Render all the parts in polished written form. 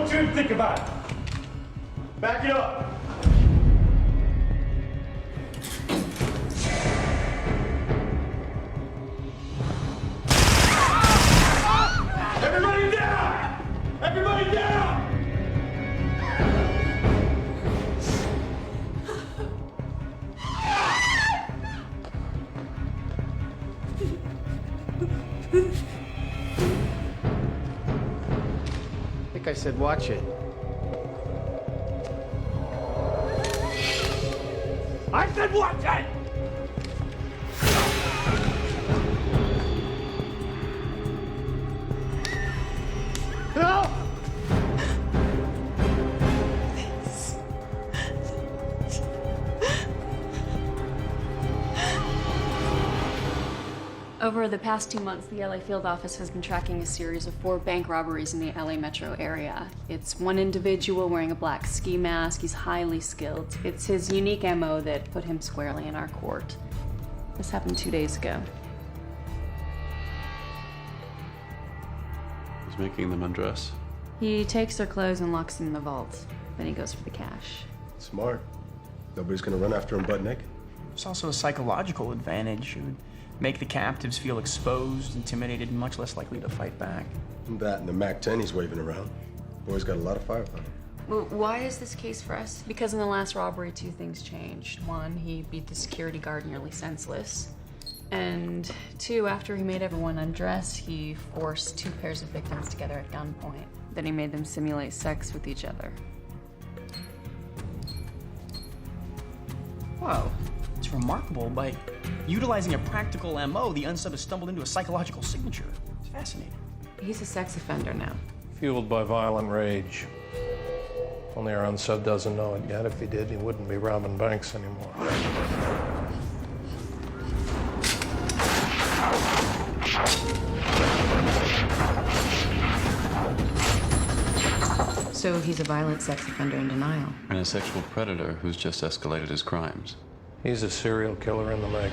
want you to think about it. Back it up. Everybody down! Everybody down! I think I said watch it. I said watch it! No! Over the past 2 months, the LA field office has been tracking a series of 4 bank robberies in the LA metro area. It's one individual wearing a black ski mask. He's highly skilled. It's his unique MO that put him squarely in our court. This happened 2 days ago. He's making them undress. He takes their clothes and locks them in the vault. Then he goes for the cash. Smart. Nobody's gonna run after him butt naked. There's also a psychological advantage. It would make the captives feel exposed, intimidated, and much less likely to fight back. That and the MAC-10 he's waving around. Boy's got a lot of firepower. Well, why is this case for us? Because in the last robbery, 2 things changed. 1, he beat the security guard nearly senseless. And 2, after he made everyone undress, he forced 2 pairs of victims together at gunpoint. Then he made them simulate sex with each other. Whoa, it's remarkable. By utilizing a practical MO, the unsub has stumbled into a psychological signature. It's fascinating. He's a sex offender now. Fueled by violent rage. Only our unsub doesn't know it yet. If he did, he wouldn't be robbing banks anymore. So he's a violent sex offender in denial. And a sexual predator who's just escalated his crimes. He's a serial killer in the making.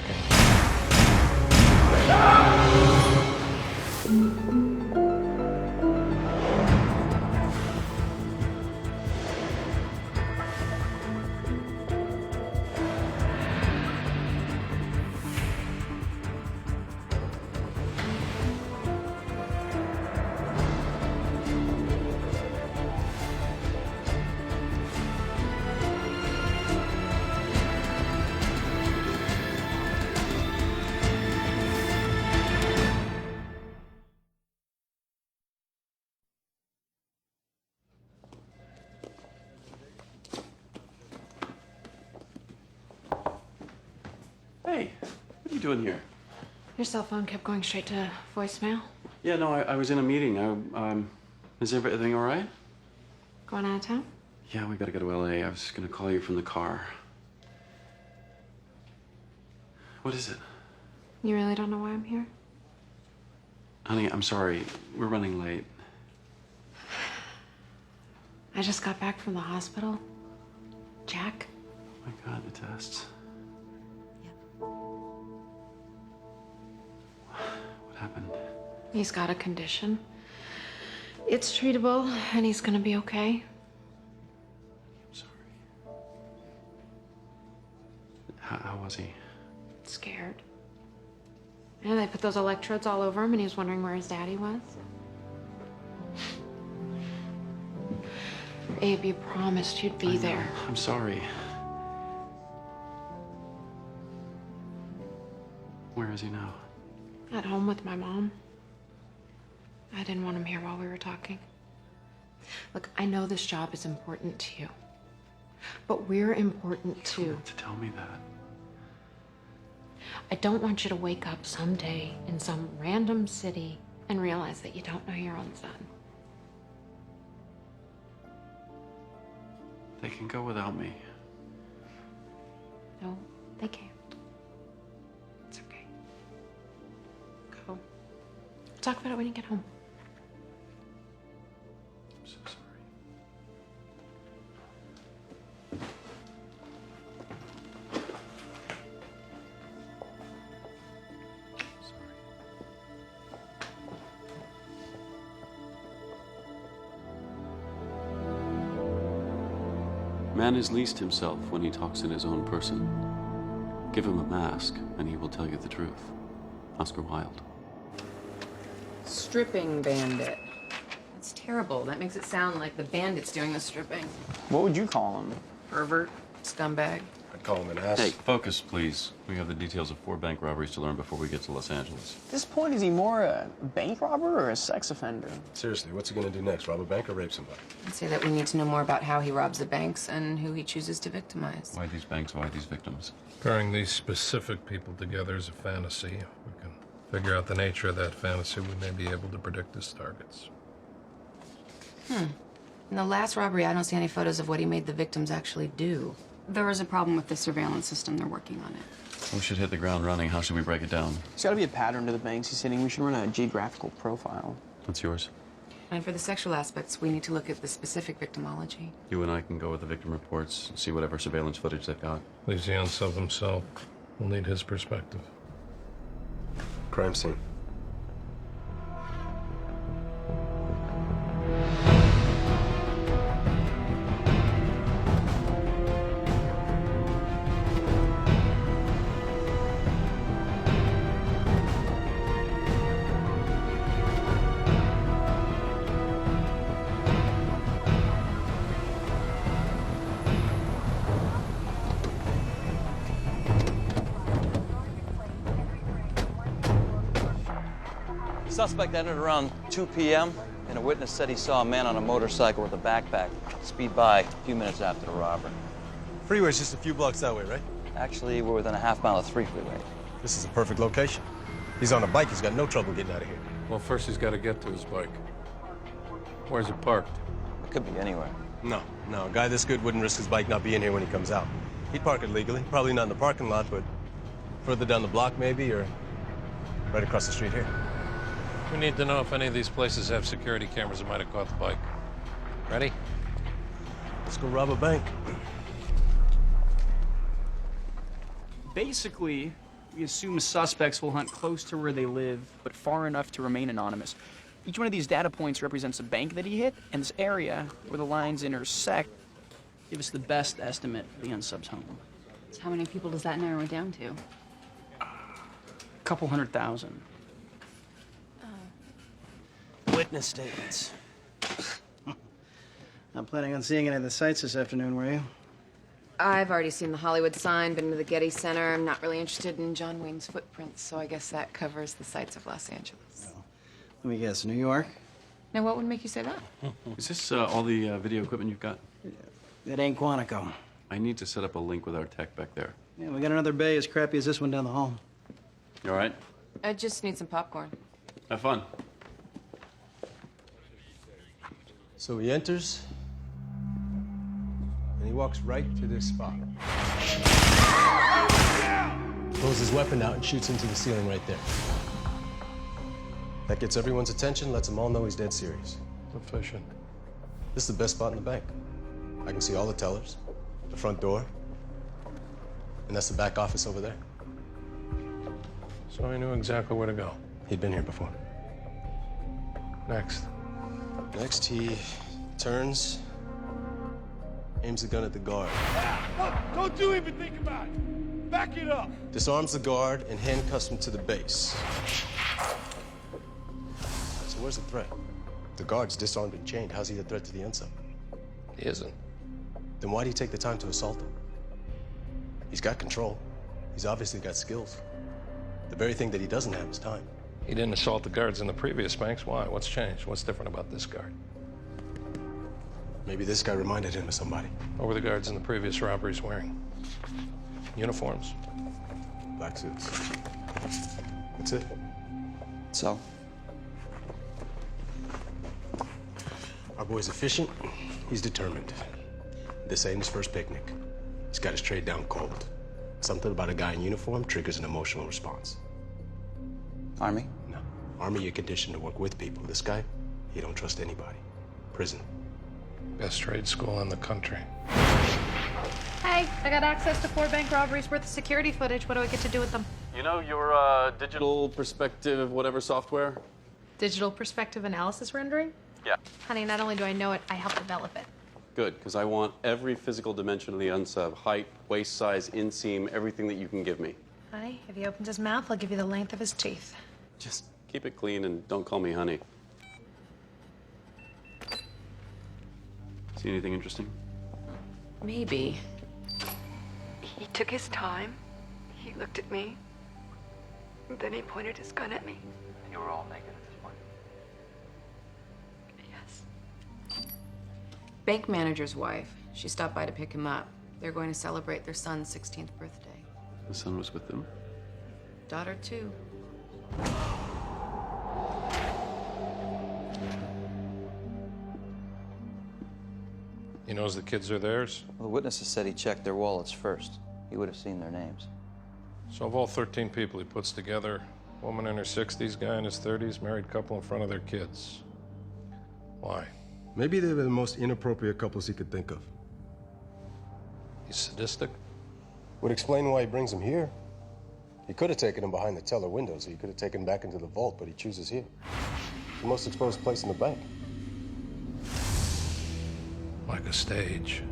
Hey, what are you doing here? Your cell phone kept going straight to voicemail. Yeah, no, I was in a meeting. Is everything all right? Going out of town? Yeah, we gotta go to LA. I was gonna call you from the car. What is it? You really don't know why I'm here? Honey, I'm sorry. We're running late. I just got back from the hospital. Jack? Oh my God, the tests. What happened? He's got a condition. It's treatable, and he's gonna be okay. I'm sorry. How was he? Scared. Yeah, they put those electrodes all over him, and he was wondering where his daddy was. Abe, you promised you'd be there. I'm sorry. Where is he now? At home with my mom. I didn't want him here while we were talking. Look, I know this job is important to you, but we're important too. You don't have to tell me that. I don't want you to wake up someday in some random city and realize that you don't know your own son. They can go without me. No, they can't. It's okay. Go. We'll talk about it when you get home. I'm so sorry. Man is least himself when he talks in his own person. Give him a mask, and he will tell you the truth. Oscar Wilde. Stripping bandit. That's terrible. That makes it sound like the bandit's doing the stripping. What would you call him? Pervert, scumbag. I'd call him an ass. Hey. Focus, please. We have the details of 4 bank robberies to learn before we get to Los Angeles. At this point, is he more a bank robber or a sex offender? Seriously, what's he gonna do next? Rob a bank or rape somebody? I'd say that we need to know more about how he robs the banks and who he chooses to victimize. Why these banks? Why these victims? Pairing these specific people together is a fantasy. If we can figure out the nature of that fantasy, we may be able to predict his targets. In the last robbery, I don't see any photos of what he made the victims actually do. There was a problem with the surveillance system. They're working on it. We should hit the ground running. How should we break it down? There's got to be a pattern to the banks he's hitting. We should run a geographical profile. What's yours? And for the sexual aspects, we need to look at the specific victimology. You and I can go with the victim reports, see whatever surveillance footage they've got. Leaves the unsub himself. We'll need his perspective. Crime scene. Suspect entered around 2 p.m., and a witness said he saw a man on a motorcycle with a backpack speed by a few minutes after the robbery. Freeway's just a few blocks that way, right? Actually, we're within a half mile of 3 freeway. This is a perfect location. He's on a bike. He's got no trouble getting out of here. Well, first he's got to get to his bike. Where's it parked? It could be anywhere. No. A guy this good wouldn't risk his bike not being here when he comes out. He'd park it legally. Probably not in the parking lot, but further down the block maybe, or right across the street here. We need to know if any of these places have security cameras that might have caught the bike. Ready? Let's go rob a bank. Basically, we assume suspects will hunt close to where they live, but far enough to remain anonymous. Each one of these data points represents a bank that he hit, and this area where the lines intersect give us the best estimate of the unsub's home. So how many people does that narrow it down to? A couple 100,000. Witness statements. Not planning on seeing any of the sights this afternoon, were you? I've already seen the Hollywood sign, been to the Getty Center. I'm not really interested in John Wayne's footprints, so I guess that covers the sights of Los Angeles. Let me guess, New York? Now, what would make you say that? Is this all the video equipment you've got? That ain't Quantico. I need to set up a link with our tech back there. Yeah, we got another bay as crappy as this one down the hall. You all right? I just need some popcorn. Have fun. So he enters, and he walks right to this spot. Pulls his weapon out and shoots into the ceiling right there. That gets everyone's attention, lets them all know he's dead serious. Efficient. This is the best spot in the bank. I can see all the tellers, the front door, and that's the back office over there. So he knew exactly where to go. He'd been here before. Next. Next, he turns, aims the gun at the guard. Don't you even think about it. Back it up. Disarms the guard and handcuffs him to the base. So where's the threat? The guard's disarmed and chained. How's he a threat to the unsub? He isn't. Then why do you take the time to assault him? He's got control. He's obviously got skills. The very thing that he doesn't have is time. He didn't assault the guards in the previous banks. Why? What's changed? What's different about this guard? Maybe this guy reminded him of somebody. What were the guards in the previous robberies wearing? Uniforms? Black suits. That's it. So? Our boy's efficient. He's determined. This ain't his first picnic. He's got his trade down cold. Something about a guy in uniform triggers an emotional response. Army? No. Army, you're conditioned to work with people. This guy, he don't trust anybody. Prison. Best trade school in the country. Hey, I got access to 4 bank robberies worth of security footage. What do I get to do with them? You know your digital perspective, whatever software? Digital perspective analysis rendering? Yeah. Honey, not only do I know it, I helped develop it. Good, because I want every physical dimension of the unsub. Height, waist size, inseam, everything that you can give me. Honey, if he opens his mouth, I'll give you the length of his teeth. Just keep it clean and don't call me honey. See anything interesting? Maybe. He took his time. He looked at me. Then he pointed his gun at me. You were all naked at this point. Yes. Bank manager's wife. She stopped by to pick him up. They're going to celebrate their son's 16th birthday. The son was with them? Daughter, too. He knows the kids are theirs? Well, the witnesses said he checked their wallets first. He would have seen their names. So of all 13 people he puts together, woman in her 60s, guy in his 30s, married couple in front of their kids. Why? Maybe they were the most inappropriate couples he could think of. He's sadistic? Would explain why he brings them here. He could have taken them behind the teller windows, or he could have taken them back into the vault, but he chooses here. The most exposed place in the bank. Like a stage.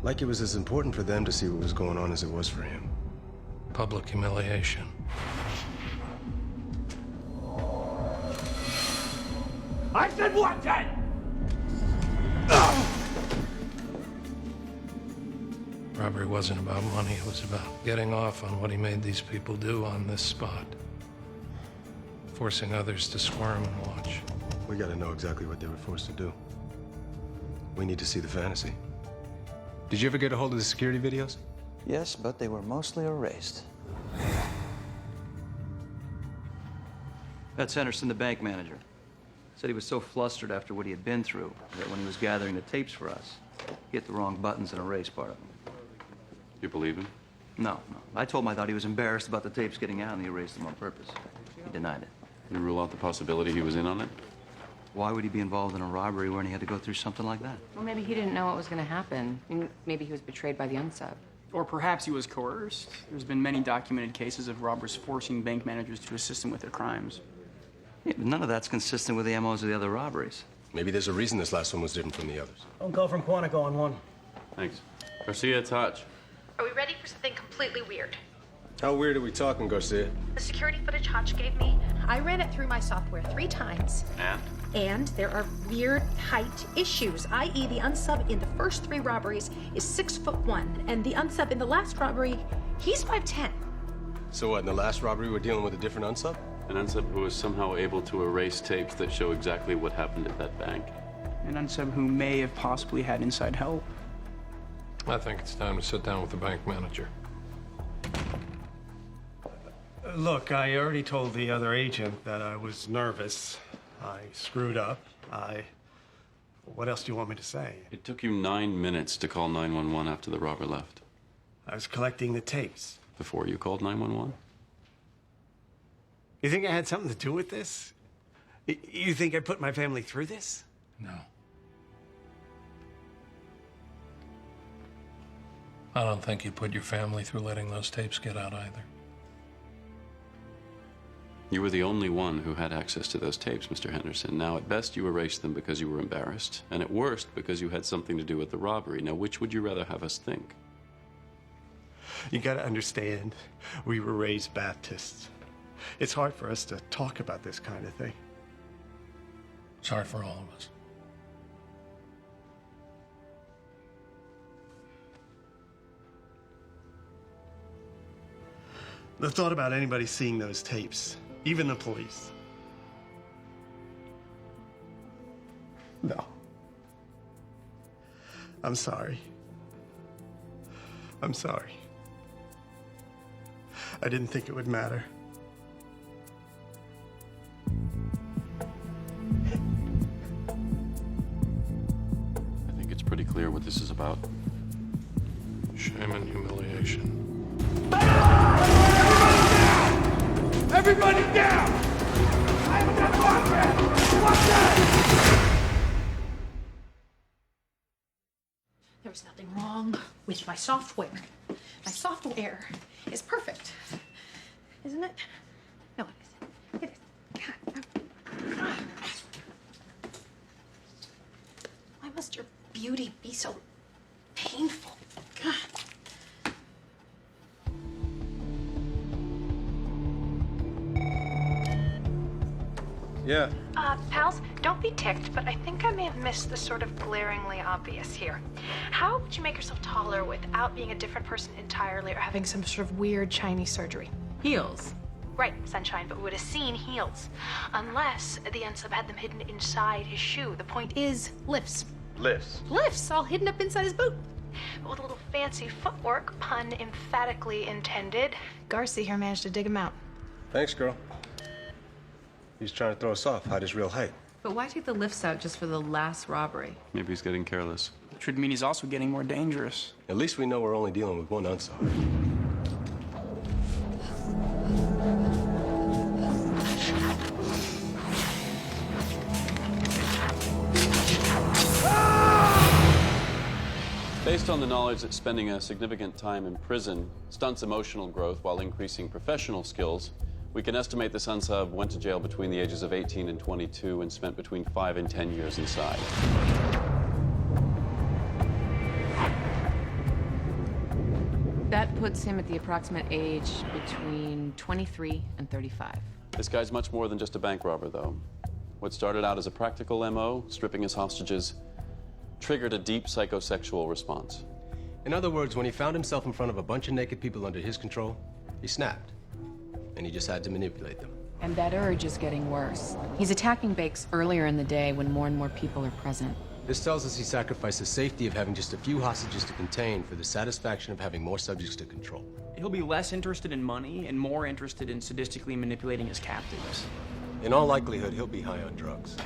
Like it was as important for them to see what was going on as it was for him. Public humiliation. I said what then? Robbery wasn't about money, it was about getting off on what he made these people do on this spot. Forcing others to squirm and watch. We gotta know exactly what they were forced to do. We need to see the fantasy. Did you ever get a hold of the security videos? Yes, but they were mostly erased. That's Henderson, the bank manager. Said he was so flustered after what he had been through that when he was gathering the tapes for us, he hit the wrong buttons and erased part of them. You believe him? No. I told him I thought he was embarrassed about the tapes getting out and he erased them on purpose. He denied it. You rule out the possibility he was in on it? Why would he be involved in a robbery when he had to go through something like that? Well, maybe he didn't know what was going to happen. I mean, maybe he was betrayed by the unsub. Or perhaps he was coerced. There's been many documented cases of robbers forcing bank managers to assist them with their crimes. Yeah, but none of that's consistent with the MOs of the other robberies. Maybe there's a reason this last one was different from the others. Phone call from Quantico on 1. Thanks. Garcia, it's Hutch. Are we ready for something completely weird? How weird are we talking, Garcia? The security footage Hotch gave me, I ran it through my software 3 times. And there are weird height issues, i.e. the unsub in the first 3 robberies is 6'1", and the unsub in the last robbery, he's 5'10". So what, in the last robbery we're dealing with a different unsub? An unsub who was somehow able to erase tapes that show exactly what happened at that bank. An unsub who may have possibly had inside help. I think it's time to sit down with the bank manager. Look, I already told the other agent that I was nervous. I screwed up. What else do you want me to say? It took you 9 minutes to call 911 after the robber left. I was collecting the tapes. Before you called 911? You think I had something to do with this? You think I put my family through this? No. I don't think you put your family through letting those tapes get out either. You were the only one who had access to those tapes, Mr. Henderson. Now, at best, you erased them because you were embarrassed, and at worst, because you had something to do with the robbery. Now, which would you rather have us think? You gotta understand, we were raised Baptists. It's hard for us to talk about this kind of thing. It's hard for all of us. The thought about anybody seeing those tapes, even the police. No. I'm sorry. I'm sorry. I didn't think it would matter. I think it's pretty clear what this is about. Shame and humiliation. Everybody down! I'm not walking! What's that? There was nothing wrong with my software. My software is perfect. Isn't it? No, it isn't. It is. God. Why must your beauty be so painful? God. Yeah. Pals, don't be ticked, but I think I may have missed the sort of glaringly obvious here. How would you make yourself taller without being a different person entirely or having some sort of weird Chinese surgery? Heels. Right, Sunshine, but we would have seen heels. Unless the unsub had them hidden inside his shoe. The point is, lifts. Lifts. Lifts, all hidden up inside his boot. But with a little fancy footwork, pun emphatically intended, Garcia here managed to dig him out. Thanks, girl. He's trying to throw us off, hide his real height. But why take the lifts out just for the last robbery? Maybe he's getting careless. Which would mean he's also getting more dangerous. At least we know we're only dealing with one unsub. Based on the knowledge that spending a significant time in prison stunts emotional growth while increasing professional skills, we can estimate this unsub went to jail between the ages of 18 and 22 and spent between 5 and 10 years inside. That puts him at the approximate age between 23 and 35. This guy's much more than just a bank robber, though. What started out as a practical MO, stripping his hostages, triggered a deep psychosexual response. In other words, when he found himself in front of a bunch of naked people under his control, he snapped. And he just had to manipulate them. And that urge is getting worse. He's attacking banks earlier in the day when more and more people are present. This tells us he sacrificed the safety of having just a few hostages to contain for the satisfaction of having more subjects to control. He'll be less interested in money and more interested in sadistically manipulating his captives. In all likelihood, he'll be high on drugs.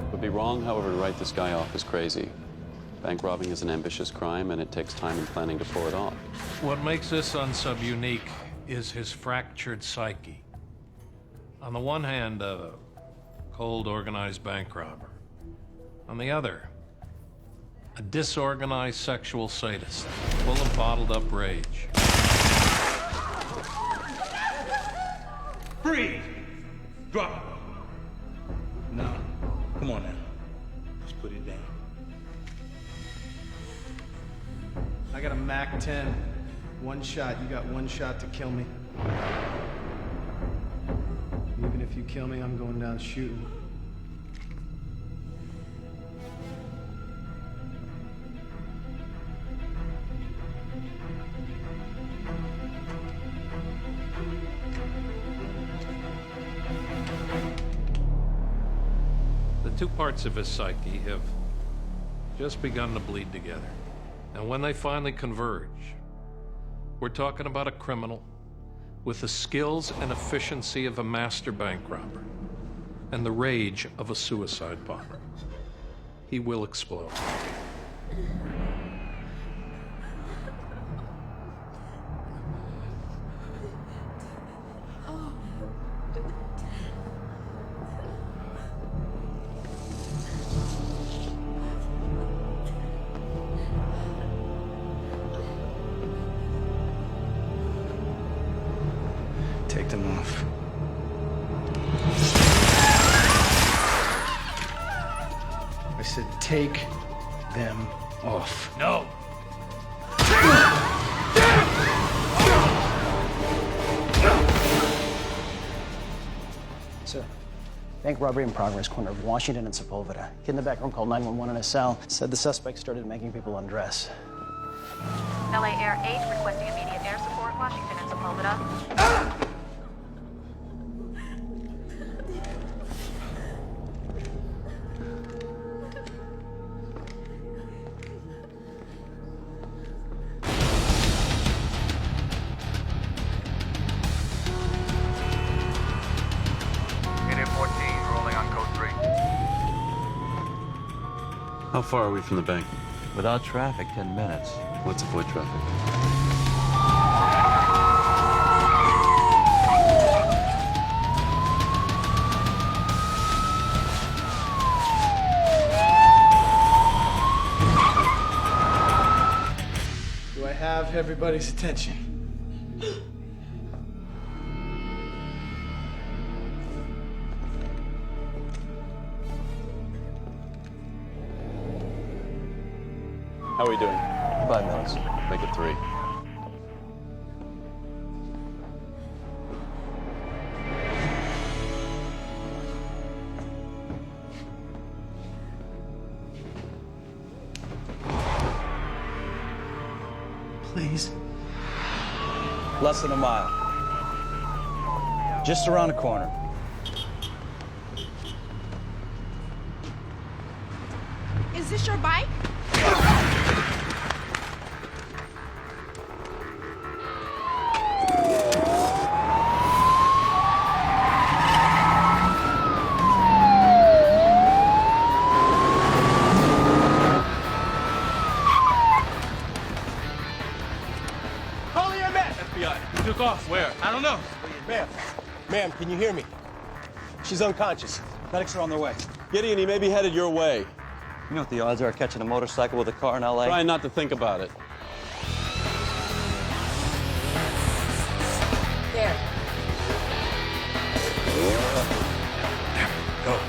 It would be wrong, however, to write this guy off as crazy. Bank robbing is an ambitious crime, and it takes time and planning to pull it off. What makes this unsub unique is his fractured psyche. On the one hand, a cold, organized bank robber. On the other, a disorganized sexual sadist, full of bottled-up rage. Freeze! Drop it. No. Come on now. Just put it down. I got a MAC-10. One shot. You got one shot to kill me. Even if you kill me, I'm going down shooting. The two parts of his psyche have just begun to bleed together. And when they finally converge, we're talking about a criminal with the skills and efficiency of a master bank robber and the rage of a suicide bomber. He will explode. Take them off. I said take them off. No. Sir, bank robbery in progress, corner of Washington and Sepulveda. Kid in the back room called 911 in his cell. Said the suspect started making people undress. LA Air 8 requesting immediate air support, Washington and Sepulveda. How far are we from the bank? Without traffic, 10 minutes. Let's avoid traffic. Do I have everybody's attention? How are we doing? 5 minutes. Make it 3. Please. Less than a mile. Just around the corner. Is this your bike? Call the EMS! FBI. He took off. Where? I don't know. Ma'am, can you hear me? She's unconscious. Medics are on their way. Gideon, he may be headed your way. You know what the odds are of catching a motorcycle with a car in L.A.? Try not to think about it. There. Go.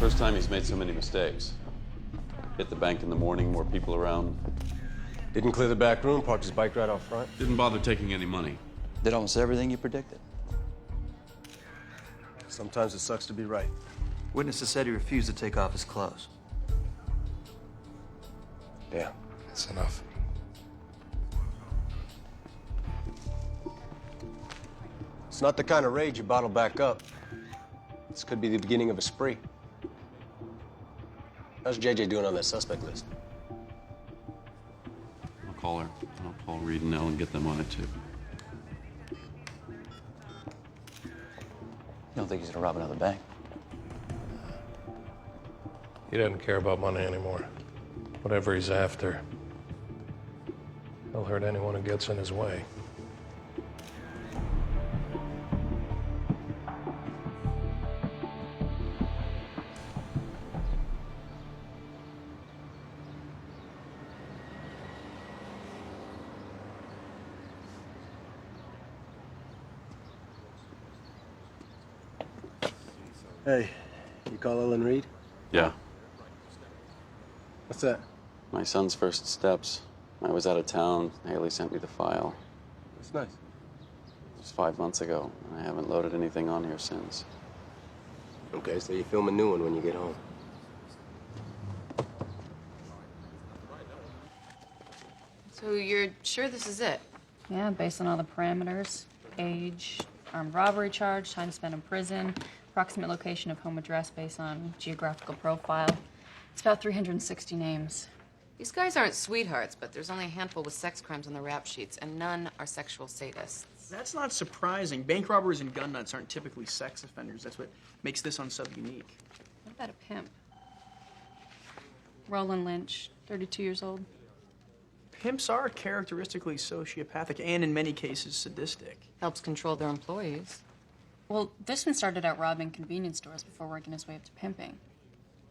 First time he's made so many mistakes. Hit the bank in the morning, more people around. Didn't clear the back room, parked his bike right out front. Didn't bother taking any money. Did almost everything you predicted. Sometimes it sucks to be right. Witnesses said he refused to take off his clothes. Yeah, that's enough. It's not the kind of rage you bottle back up. This could be the beginning of a spree. How's JJ doing on that suspect list? I'll call her. I'll call Reed and Nell and get them on it too. You don't think he's gonna rob another bank? He doesn't care about money anymore. Whatever he's after, he'll hurt anyone who gets in his way. Hey, you call Ellen Reed? Yeah. What's that? My son's first steps. I was out of town. Haley sent me the file. That's nice. It was 5 months ago, and I haven't loaded anything on here since. Okay, so you film a new one when you get home. So you're sure this is it? Yeah, based on all the parameters. Age, armed robbery charge, time spent in prison, approximate location of home address based on geographical profile. It's about 360 names. These guys aren't sweethearts, but there's only a handful with sex crimes on the rap sheets, and none are sexual sadists. That's not surprising. Bank robbers and gun nuts aren't typically sex offenders. That's what makes this unsub unique. What about a pimp? Roland Lynch, 32 years old. Pimps are characteristically sociopathic and, in many cases, sadistic. Helps control their employees. Well, this one started out robbing convenience stores before working his way up to pimping.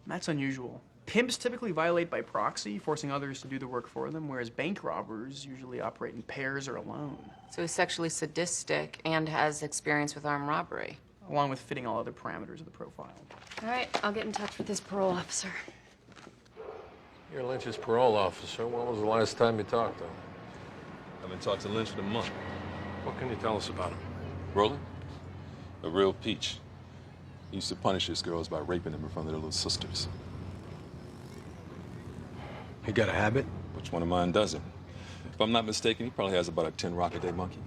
That's unusual. Pimps typically violate by proxy, forcing others to do the work for them, whereas bank robbers usually operate in pairs or alone. So he's sexually sadistic and has experience with armed robbery. Along with fitting all other parameters of the profile. All right, I'll get in touch with his parole officer. You're Lynch's parole officer. When was the last time you talked to him? I haven't talked to Lynch in a month. What can you tell us about him? Roland? A real peach. He used to punish his girls by raping them in front of their little sisters. He got a habit? Which one of mine doesn't? If I'm not mistaken, he probably has about a 10 rock a day monkey.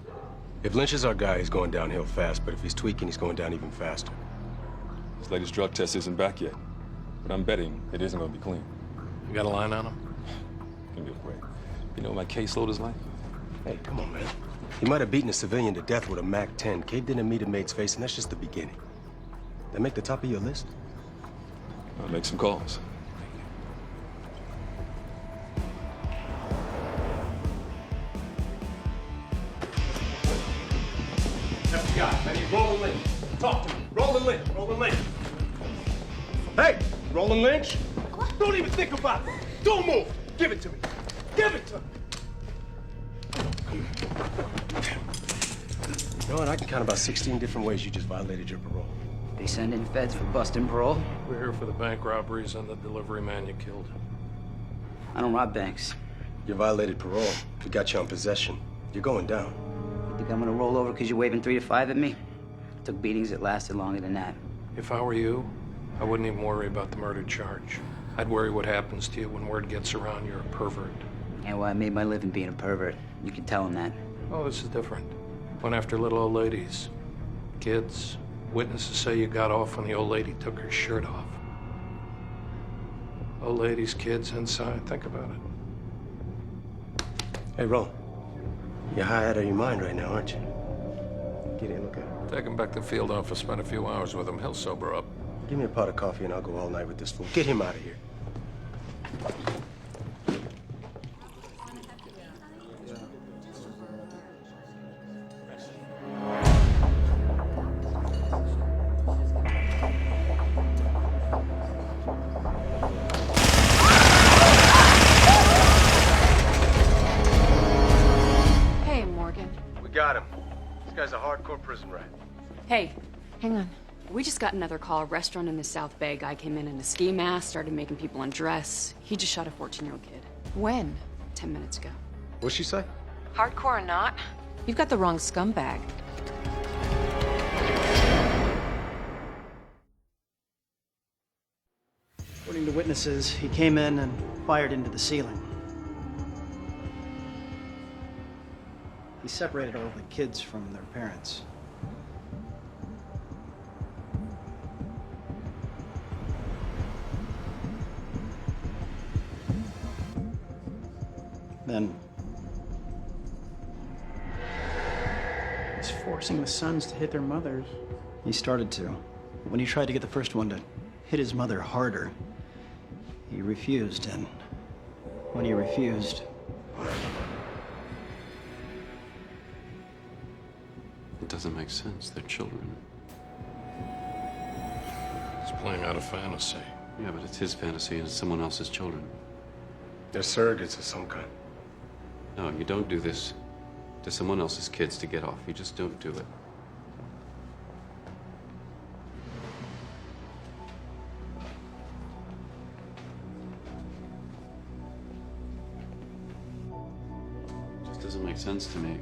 If Lynch is our guy, he's going downhill fast, but if he's tweaking, he's going down even faster. His latest drug test isn't back yet, but I'm betting it isn't going to be clean. You got a line on him? Give me a break. You know what my caseload is like? Hey, come on, man. He might have beaten a civilian to death with a MAC-10, caved in a meet mate's face, and that's just the beginning. That make the top of your list? I'll make some calls. FBI, I need Roland Lynch. Talk to me. Roland Lynch. Roland Lynch. Hey, Roland Lynch. Don't even think about it. Don't move. Give it to me. Give it to me. You know what? I can count about 16 different ways you just violated your parole. They send in feds for busting parole? We're here for the bank robberies and the delivery man you killed. I don't rob banks. You violated parole. We got you on possession. You're going down. You think I'm gonna roll over because you're waving 3 to 5 at me? I took beatings that lasted longer than that. If I were you, I wouldn't even worry about the murder charge. I'd worry what happens to you when word gets around you're a pervert. Yeah, well, I made my living being a pervert. You can tell him that. Oh, this is different. Went after little old ladies, kids. Witnesses say you got off when the old lady took her shirt off. Old ladies, kids inside. Think about it. Hey, Roland. You're high out of your mind right now, aren't you? Get in, okay? Take him back to the field office, spend a few hours with him. He'll sober up. Give me a pot of coffee and I'll go all night with this fool. Get him out of here. Hey, Morgan. We got him. This guy's a hardcore prison rat. Hey, hang on. We just got another call. A restaurant in the South Bay. Guy came in a ski mask, started making people undress. He just shot a 14-year-old kid. When? 10 minutes ago. What'd she say? Hardcore or not, you've got the wrong scumbag. According to witnesses, he came in and fired into the ceiling. He separated all the kids from their parents. Then He's forcing the sons to hit their mothers. he started to. When he tried to get the first one to hit his mother harder, he refused, and when he refused, It doesn't make sense. They're children. He's playing out a fantasy. Yeah, but it's his fantasy and it's someone else's children. They're surrogates of some kind. No, you don't do this to someone else's kids to get off. You just don't do it. Just doesn't make sense to me.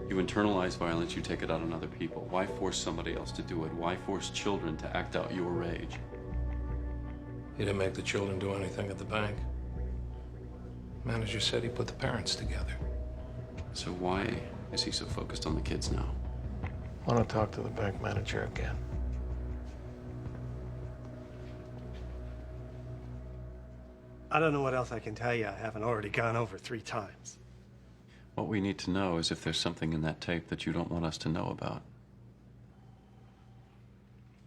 You internalize violence, you take it out on other people. Why force somebody else to do it? Why force children to act out your rage? He didn't make the children do anything at the bank. Manager said he put the parents together. So why is he so focused on the kids now? I want to talk to the bank manager again. I don't know what else I can tell you I haven't already gone over 3 times. What we need to know is if there's something in that tape that you don't want us to know about.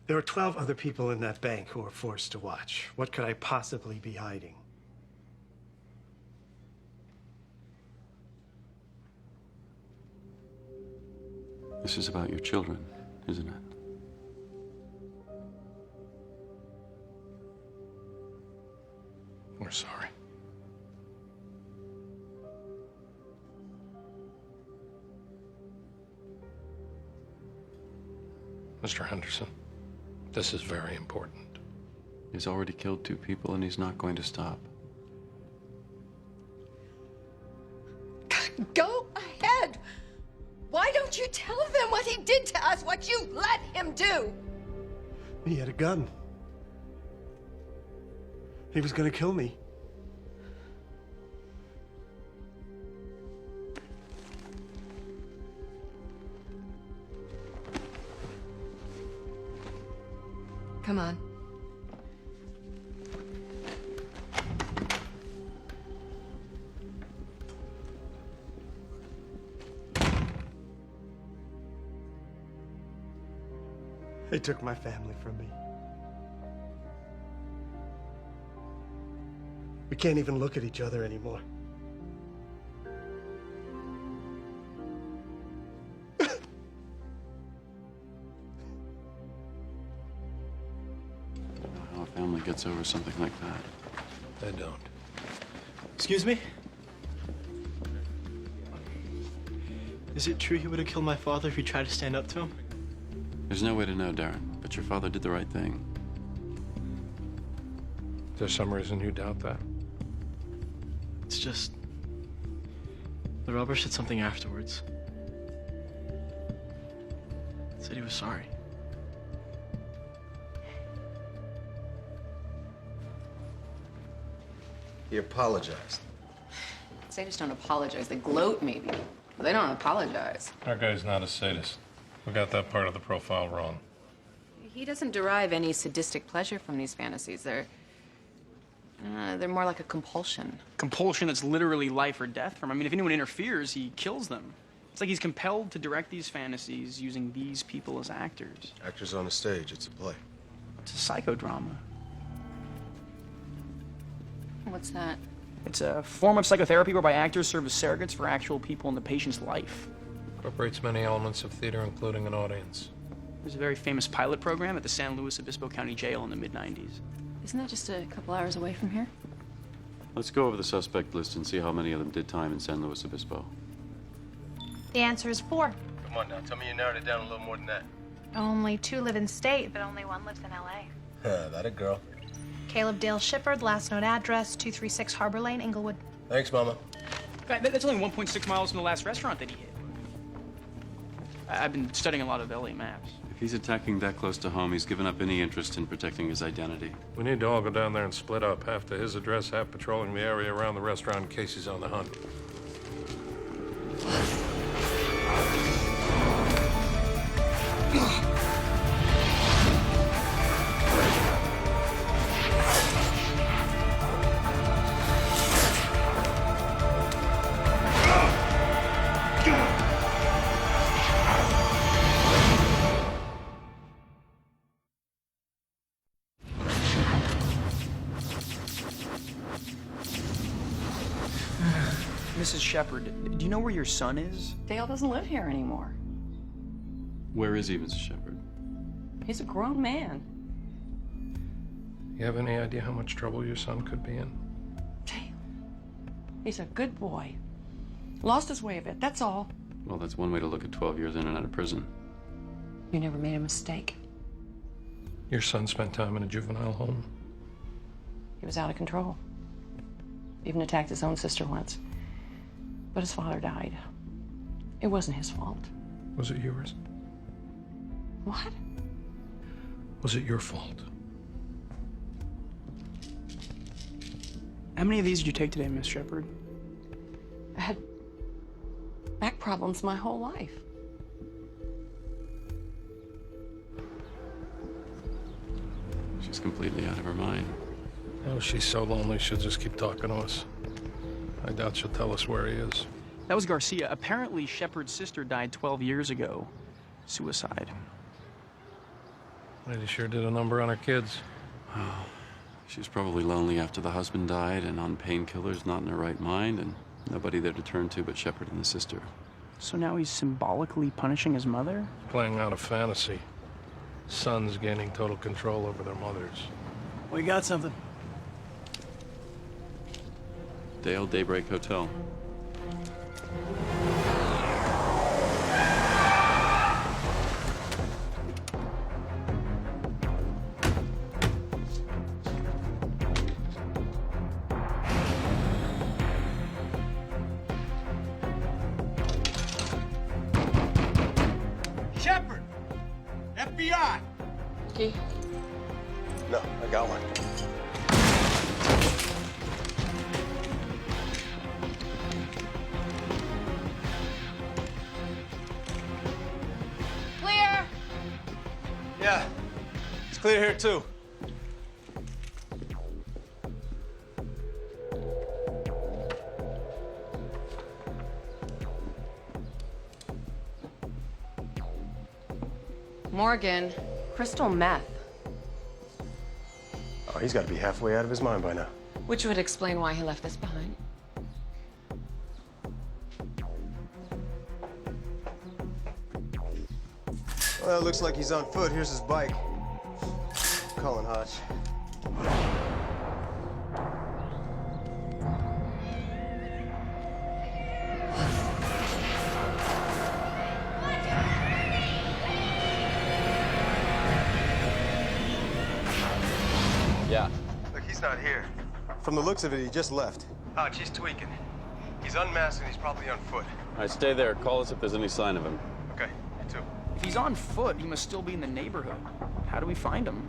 There were 12 other people in that bank who were forced to watch. What could I possibly be hiding? This is about your children, isn't it? We're sorry. Mr. Henderson, this is very important. He's already killed 2 people and he's not going to stop. Go ahead. Why don't you tell them what he did to us, what you let him do? He had a gun. He was gonna kill me. Come on. They took my family from me. We can't even look at each other anymore. How a family gets over something like that. They don't. Excuse me? Is it true he would have killed my father if he tried to stand up to him? There's no way to know, Darren, but your father did the right thing. There's some reason you doubt that? It's just... the robber said something afterwards. Said he was sorry. He apologized. Sadists don't apologize. They gloat, maybe. But they don't apologize. Our guy's not a sadist. We got that part of the profile wrong. He doesn't derive any sadistic pleasure from these fantasies. They're more like a compulsion. Compulsion that's literally life or death from him. I mean, if anyone interferes, he kills them. It's like he's compelled to direct these fantasies using these people as actors. Actors on a stage, it's a play. It's a psychodrama. What's that? It's a form of psychotherapy whereby actors serve as surrogates for actual people in the patient's life. Incorporates many elements of theater, including an audience. There's a very famous pilot program at the San Luis Obispo County Jail in the mid-90s. Isn't that just a couple hours away from here? Let's go over the suspect list and see how many of them did time in San Luis Obispo. The answer is 4. Come on now, tell me you narrowed it down a little more than that. Only 2 live in state, but only 1 lives in LA. That a girl. Caleb Dale Shippard, last known address, 236 Harbor Lane, Inglewood. Thanks, Mama. That's only 1.6 miles from the last restaurant that he hit. I've been studying a lot of LA maps. If he's attacking that close to home, he's given up any interest in protecting his identity. We need to all go down there and split up. Half to his address, half patrolling the area around the restaurant in case he's on the hunt. Mrs. Shepard, do you know where your son is? Dale doesn't live here anymore. Where is he, Mrs. Shepard? He's a grown man. You have any idea how much trouble your son could be in? He's a good boy. Lost his way a bit, that's all. Well, that's one way to look at 12 years in and out of prison. You never made a mistake. Your son spent time in a juvenile home? He was out of control. Even attacked his own sister once. But his father died. It wasn't his fault. Was it yours? What? Was it your fault? How many of these did you take today, Miss Shepard? I had back problems my whole life. She's completely out of her mind. Oh, she's so lonely, she'll just keep talking to us. I doubt she'll tell us where he is. That was Garcia. Apparently, Shepard's sister died 12 years ago. Suicide. Lady sure did a number on her kids. Oh, she was probably lonely after the husband died and on painkillers, not in her right mind, and nobody there to turn to but Shepard and the sister. So now he's symbolically punishing his mother? Playing out a fantasy. Sons gaining total control over their mothers. We got something. Dale Daybreak Hotel. Shepard! FBI! Key? No, I got one. Clear! Yeah, it's clear here too. Morgan, crystal meth. Oh, he's got to be halfway out of his mind by now. Which would explain why he left this behind. Well, it looks like he's on foot. Here's his bike. Colin Hodge. Yeah. Look, he's not here. From the looks of it, he just left. Hodge, he's tweaking. He's unmasked and he's probably on foot. All right, stay there. Call us if there's any sign of him. Okay, you too. If he's on foot, he must still be in the neighborhood. How do we find him?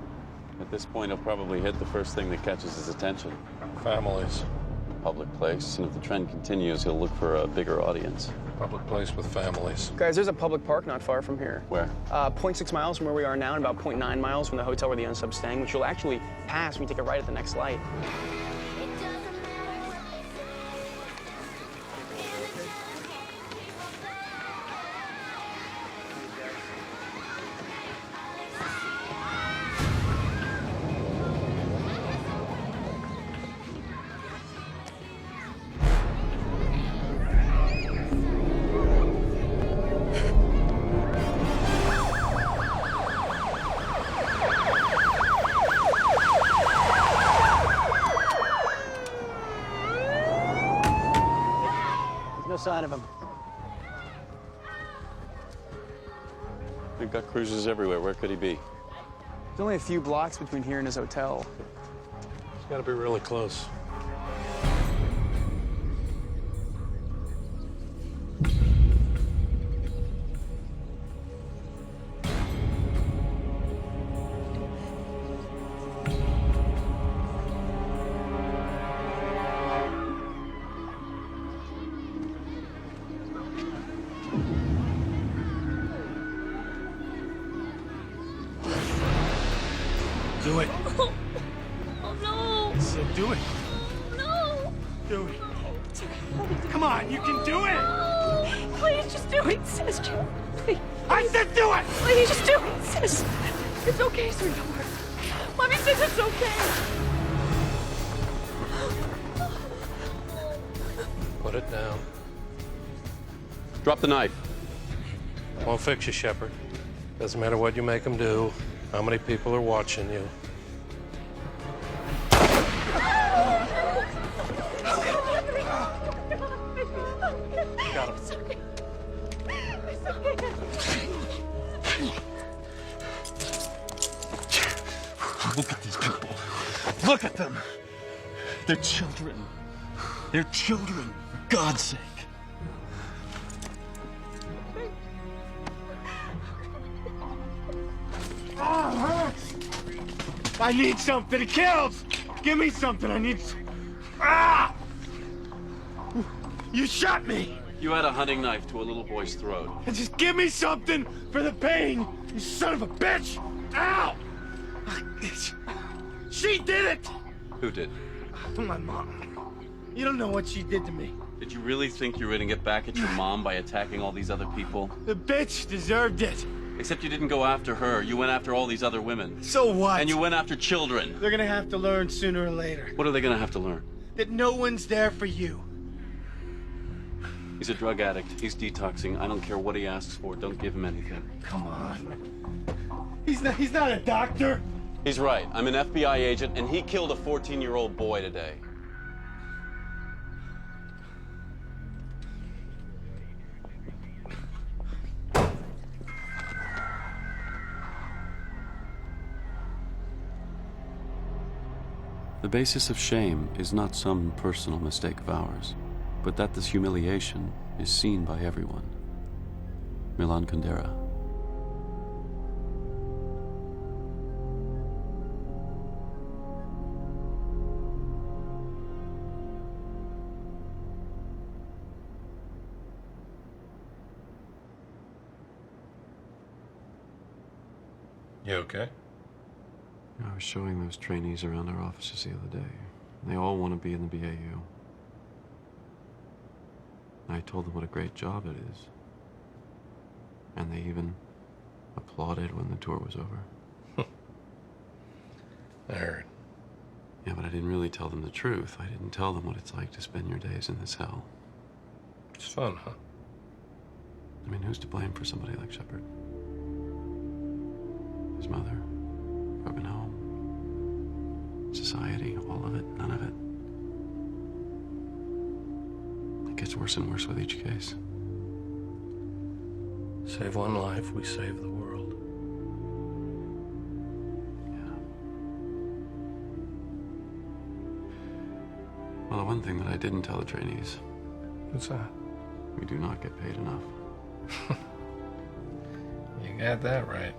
At this point, he'll probably hit the first thing that catches his attention. Families. Public place. And if the trend continues, he'll look for a bigger audience. Public place with families. Guys, there's a public park not far from here. Where? 0.6 miles from where we are now and about 0.9 miles from the hotel where the unsub's staying, which you'll actually pass when you take a right at the next light. No sign of him. We've got cruisers everywhere. Where could he be? There's only a few blocks between here and his hotel. It's got to be really close. Do it. Oh, no. So do it. No. Do it. Come on, you can do it. No. Please, just do it, sis. Please. I said do it. Please, just do it, sis. It's okay, sweetheart. Mommy says it's okay. Put it down. Drop the knife. Won't fix you, Shepard. Doesn't matter what you make them do, how many people are watching you. Got him. Look at these people. Look at them. They're children. They're children, for God's sake. I need something. It kills. Give me something. I need. Ah! You shot me. You had a hunting knife to a little boy's throat. And just give me something for the pain. You son of a bitch. Ow! She did it. Who did? My mom. You don't know what she did to me. Did you really think you were going to get back at your mom by attacking all these other people? The bitch deserved it. Except you didn't go after her. You went after all these other women. So what? And you went after children. They're gonna have to learn sooner or later. What are they going to have to learn? That no one's there for you. He's a drug addict. He's detoxing. I don't care what he asks for. Don't give him anything. Come on. He's not a doctor. He's right. I'm an FBI agent, and he killed a 14-year-old boy today. The basis of shame is not some personal mistake of ours, but that this humiliation is seen by everyone. Milan Kundera. You okay? I was showing those trainees around our offices the other day. They all want to be in the BAU. I told them what a great job it is. And they even applauded when the tour was over. I heard. Yeah, but I didn't really tell them the truth. I didn't tell them what it's like to spend your days in this hell. It's fun, huh? I mean, who's to blame for somebody like Shepard? His mother, broken home, society, all of it, none of it. It gets worse and worse with each case. Save one life, we save the world. Well, the one thing that I didn't tell the trainees. What's that? We do not get paid enough. You got that right.